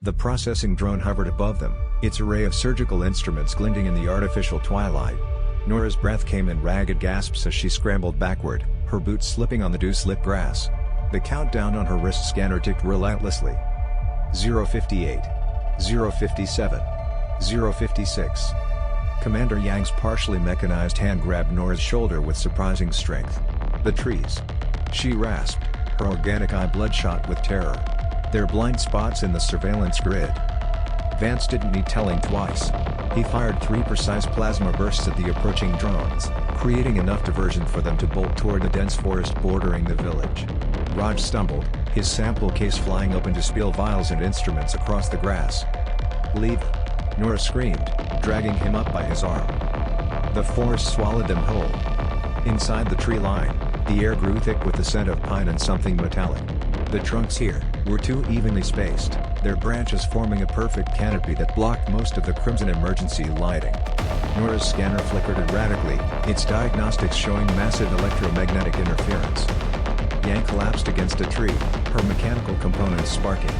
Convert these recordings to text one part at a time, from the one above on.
The processing drone hovered above them, its array of surgical instruments glinting in the artificial twilight. Nora's breath came in ragged gasps as she scrambled backward, her boots slipping on the dew-slit grass. The countdown on her wrist scanner ticked relentlessly. 058. 057. 056. Commander Yang's partially mechanized hand grabbed Nora's shoulder with surprising strength. The trees. She rasped, her organic eye bloodshot with terror. They're blind spots in the surveillance grid. Vance didn't need telling twice. He fired 3 precise plasma bursts at the approaching drones, creating enough diversion for them to bolt toward the dense forest bordering the village. Raj stumbled, his sample case flying open to spill vials and instruments across the grass. "Leave!" Nora screamed, dragging him up by his arm. The forest swallowed them whole. Inside the tree line, the air grew thick with the scent of pine and something metallic. The trunks here were too evenly spaced, their branches forming a perfect canopy that blocked most of the crimson emergency lighting. Nora's scanner flickered erratically, its diagnostics showing massive electromagnetic interference. Yang collapsed against a tree, her mechanical components sparking.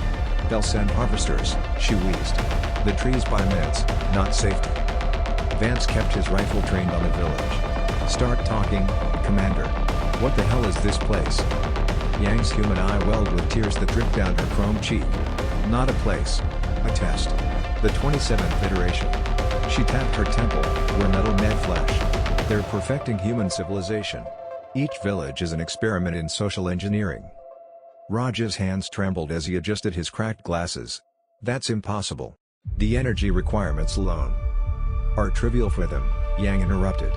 "They'll send harvesters," she wheezed. "The trees by minutes, not safety." Vance kept his rifle trained on the village. "Start talking, Commander. What the hell is this place?" Yang's human eye welled with tears that dripped down her chrome cheek. "Not a place. A test. The 27th iteration." She tapped her temple, where metal met flesh. "They're perfecting human civilization. Each village is an experiment in social engineering." Raj's hands trembled as he adjusted his cracked glasses. "That's impossible. The energy requirements alone are trivial for them," Yang interrupted.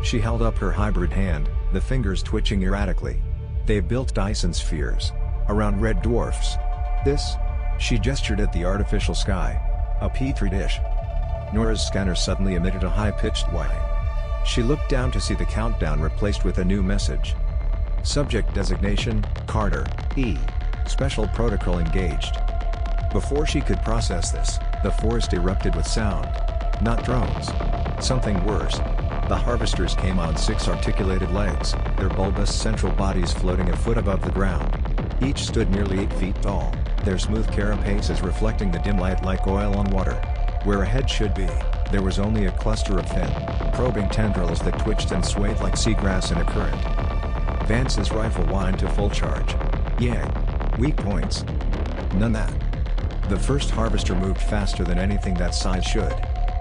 She held up her hybrid hand, the fingers twitching erratically. "They built Dyson spheres around red dwarfs. This?" She gestured at the artificial sky. "A petri dish." Nora's scanner suddenly emitted a high-pitched whine. She looked down to see the countdown replaced with a new message. Subject designation, Carter, E. Special protocol engaged. Before she could process this, the forest erupted with sound. Not drones. Something worse. The harvesters came on 6 articulated legs, their bulbous central bodies floating a foot above the ground. Each stood nearly 8 feet tall, their smooth carapaces reflecting the dim light like oil on water. Where a head should be, there was only a cluster of thin, probing tendrils that twitched and swayed like seagrass in a current. Vance's rifle whined to full charge. "Yang. Weak points." "None that." The first harvester moved faster than anything that size should.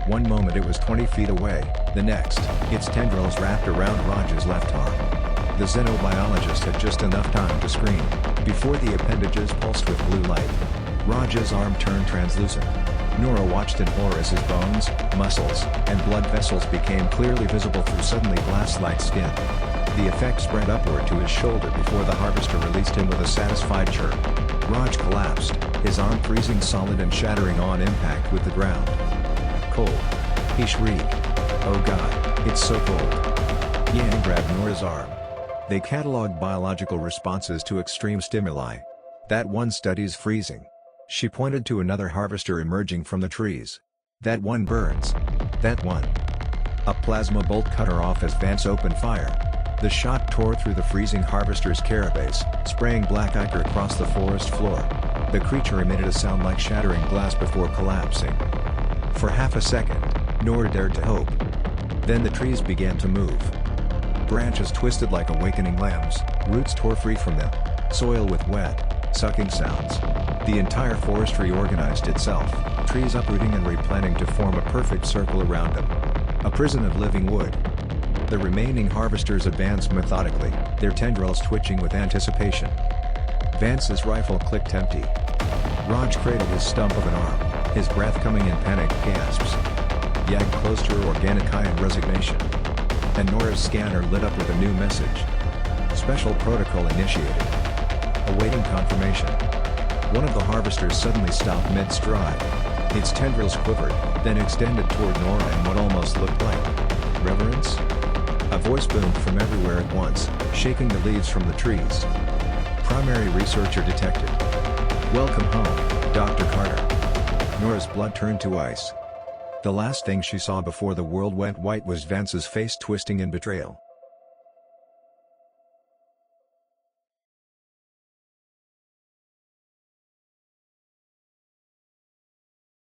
One moment it was 20 feet away, the next, its tendrils wrapped around Raj's left arm. The xenobiologist had just enough time to scream, before the appendages pulsed with blue light. Raj's arm turned translucent. Nora watched in horror as his bones, muscles, and blood vessels became clearly visible through suddenly glass-like skin. The effect spread upward to his shoulder before the harvester released him with a satisfied chirp. Raj collapsed, his arm freezing solid and shattering on impact with the ground. "Cold." He shrieked. "Oh God, it's so cold." Yang grabbed Nora's arm. They cataloged biological responses to extreme stimuli. "That one study's freezing." She pointed to another harvester emerging from the trees. "That one burns. That one." A plasma bolt cut her off as Vance opened fire. The shot tore through the freezing harvester's carapace, spraying black ichor across the forest floor. The creature emitted a sound like shattering glass before collapsing. For half a second, Nora dared to hope. Then the trees began to move. Branches twisted like awakening lambs, roots tore free from them. Soil with wet, sucking sounds. The entire forest reorganized itself, trees uprooting and replanting to form a perfect circle around them. A prison of living wood. The remaining harvesters advanced methodically, their tendrils twitching with anticipation. Vance's rifle clicked empty. Raj cradled his stump of an arm, his breath coming in panicked gasps. Yang closed her organic eye in resignation. And Nora's scanner lit up with a new message. Special protocol initiated. Awaiting confirmation. One of the harvesters suddenly stopped mid-stride. Its tendrils quivered, then extended toward Nora in what almost looked like reverence. A voice boomed from everywhere at once, shaking the leaves from the trees. Primary researcher detected. "Welcome home, Dr. Carter." Nora's blood turned to ice. The last thing she saw before the world went white was Vance's face twisting in betrayal.